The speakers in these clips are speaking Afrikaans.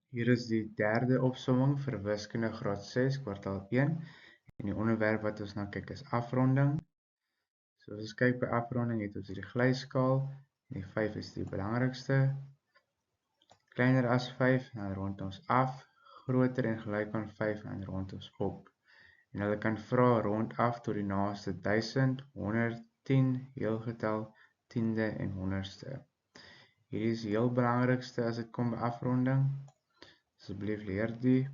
Hier is die derde opsomming vir wiskunde graad 6 kwartaal 1 en die onderwerp wat ons na kyk is afronding. So as ons kyk by afronding het ons die glyskaal en die 5 is die belangrikste. Kleiner as 5 dan rond ons af, groter en gelyk aan 5 dan rond ons op. En hulle kan vra rond af tot die naaste 1000, 110, heelgetal, tiende en honderdste. Hierdie is die heel belangrikste as dit kom by afronding. Asseblief leer die.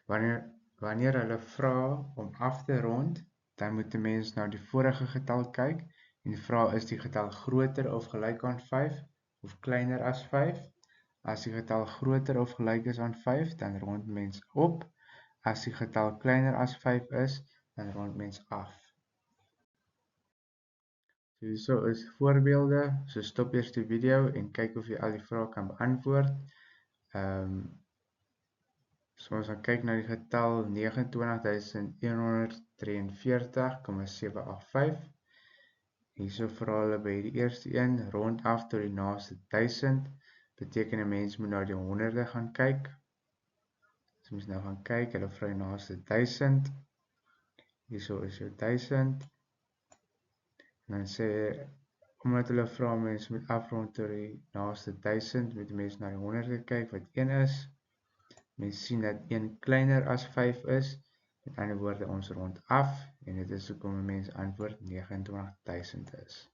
Wanneer hulle vra om af te rond, dan moet 'n mens na die vorige getal kyk en vra is die getal groter of gelyk aan 5 of kleiner as 5. As die getal groter of gelyk is aan 5, dan rond mens op. As die getal kleiner as 5 is, dan rond mens af. So hierso is voorbeelde. So stop eers die video en kyk of jy al die vrae kan beantwoord. So ons gaan kyk na die getal 29.143,785. Hierso vra hulle by die eerste een rond af tot die naaste 1000. Beteken 'n mens moet na die honderde gaan kyk. So mens nou gaan kyk, hulle vra die naaste 1000. Hierso is jou 1000. En dan sê omdat hulle vra mens moet afrond tot die naaste 1000, moet mens na die honderde kyk wat 1 is. Mens sien dat 1 kleiner as 5 is, met ander woorde ons rond af, en dit is hoekom 'n mens antwoord 29.000 is.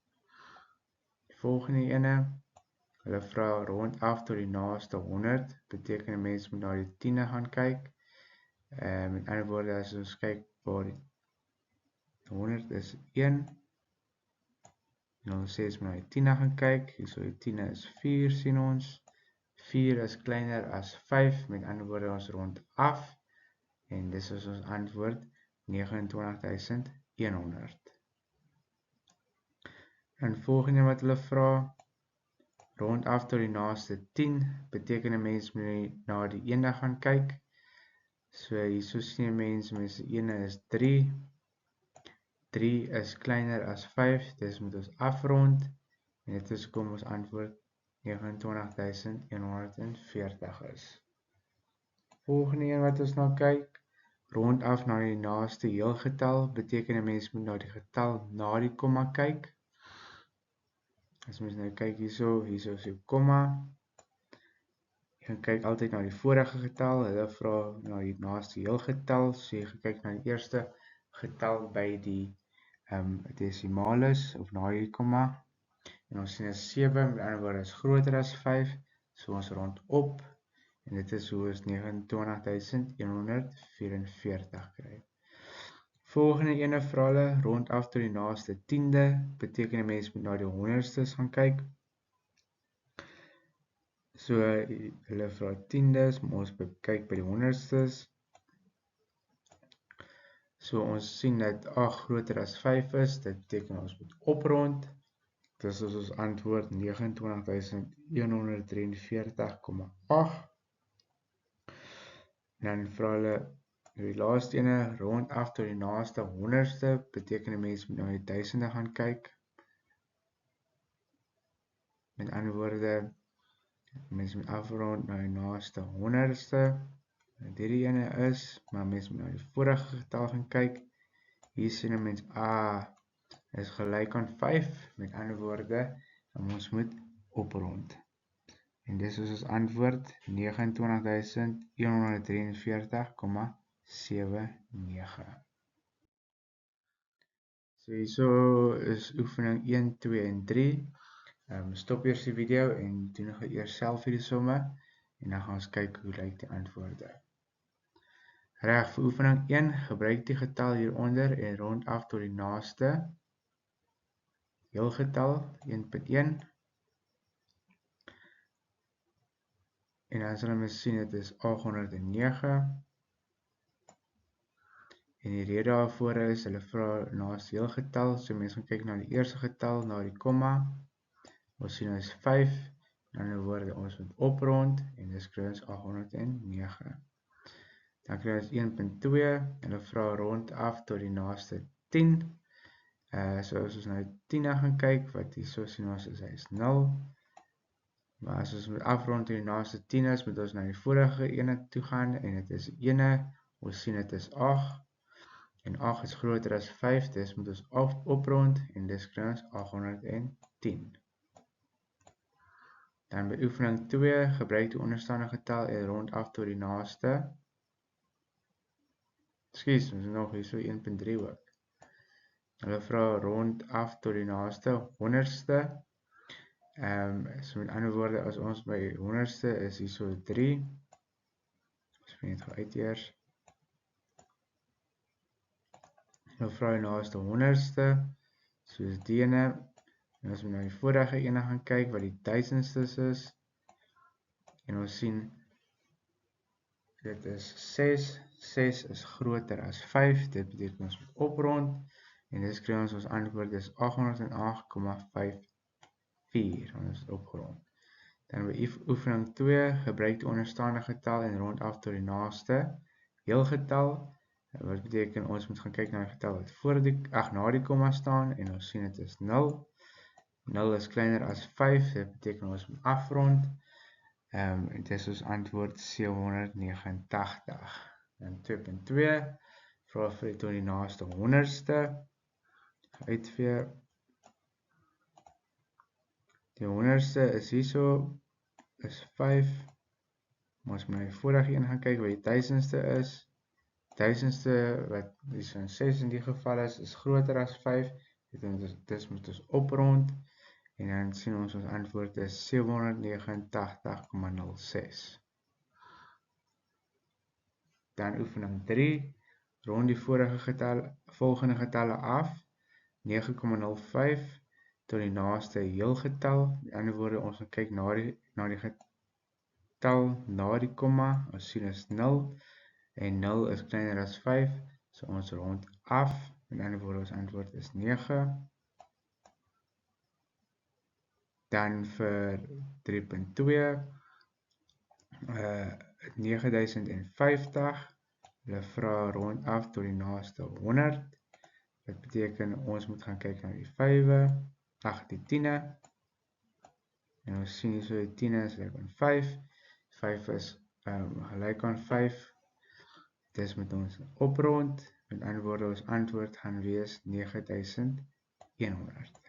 Die volgende ene, hulle vra rond af tot die naaste 100, beteken 'n mens moet na die tiende gaan kyk. Met ander woorde as ons kyk waar die 100 is 1, en ons sê ons moet na die tiende gaan kyk, hierso die tiende is 4 sien ons. 4 is kleiner as 5, met ander woorde ons rond af, en dis is ons antwoord 29.100. En volgende wat hulle vra, rond af tot die naaste 10, beteken 'n mens moet na die ene gaan kyk. So hierso sien 'n mens ene is 3. 3 is kleiner as 5, dis moet ons afrond, en dit is kom ons antwoord 29.140 is. Volgende een wat ons nou kyk, rond af na die naaste heelgetal, beteken 'n mens moet na die getal na die komma kyk. As mens nou kyk hierso is jou komma. Jy gaan kyk altyd na die vorige getal, hulle vra na die naaste heelgetal, so jy gaan kyk na die eerste getal by die desimales of na die komma. En ons sien is 7, met ander woorde is groter as 5, so ons rond op, en dit is hoe ons 29.144 kry. Volgende ene vra hulle rond af tot die naaste tiende, beteken 'n mens moet na die honderdstes gaan kyk. So hulle vra tiendes, maar ons kyk by die honderdstes. So ons sien dat 8 groter as 5 is, dit beteken ons moet oprond. Dis is ons antwoord 29.143,8. Dan vra hulle die laaste ene rond af tot die naaste honderdste, beteken 'n mens moet na die duisende gaan kyk. Met ander woorde, mens moet afrond na die naaste honderdste. Hierdie ene is, maar mens moet na die vorige getal gaan kyk. Hier sien 'n mens is gelyk aan 5, met ander woorde, en ons moet oprond. En dis is ons antwoord 29.143,79. So hierso is oefening 1, 2 en 3. Stop eers die video en doen nog eers self hierdie somme, en dan gaan ons kyk hoe lyk die antwoorde. Reg, vir oefening 1, gebruik die getal hieronder en rond af tot die naaste heelgetal 1.1. En dan sal ons sien dit is 809. En die rede daarvoor is, hulle vra naaste heelgetal, so mense gaan kyk na die eerste getal, na die komma. Ons sien is 5, in ander woorde ons moet oprond, en dis kry ons 809. Dan kry ons 1.2, hulle vra rond af tot die naaste 10. So as ons nou 10 gaan kyk, wat hierso sien ons is hy is 0. Maar as ons moet afrond tot die naaste 10 is, moet ons na die vorige ene toe gaan, en dit is 1, ons sien dit is 8, en 8 is groter as 5, dus moet ons oprond, en dis kry ons 810. Dan by oefening 2, gebruik die onderstaande getal en rond af tot die naaste. Ekskuus, ons nog hier so 1.3 ook. Hulle vra rond af tot die naaste 100ste. So met ander woorde, as ons by 100ste is hier so 3. Ons moet net gaan uit eers. Hulle vra die naaste 100ste, soos die ene. En as we na die vorige ene gaan kyk, wat die duizendstes is, en ons sien, dit is 6, 6 is groter as 5, dit beteken ons moet oprond, en dit kry ons antwoord is 808,54, ons het opgerond. Dan by oefening 2, gebruik die onderstaande getal en rond af tot die naaste heelgetal, wat beteken ons moet gaan kyk na die getal wat na die komma staan, en ons sien dit is 0, 0 is kleiner as 5, dit beteken ons moet afrond, dit is ons antwoord 789. En 2.2, vraag vir die tot die naaste 100ste, uitveer, die 100ste is hierso, is 5, maar as ons na die vorige een gaan kyk, wat die duizendste is, duizendste, wat is van 6 in die geval is groter as 5, dus moet ons oprond, en dan sien ons antwoord is 789,06. Dan oefening 3, rond die volgende getalle af, 9,05 tot die naaste heelgetal, in ander woorde, ons gaan kyk na die getal na die komma, ons sien is 0, en 0 is kleiner as 5, so ons rond af, in ander woorde, ons antwoord is 9. Dan vir 3.2, 9050, hulle vra rond af tot die naaste 100, dit beteken ons moet gaan kyk na die 5e, die 10e, en ons sien hier so die 10e is gelyk aan 5, 5 is gelyk aan 5, dis moet ons oprond, met ander woorde ons antwoord gaan wees 9100.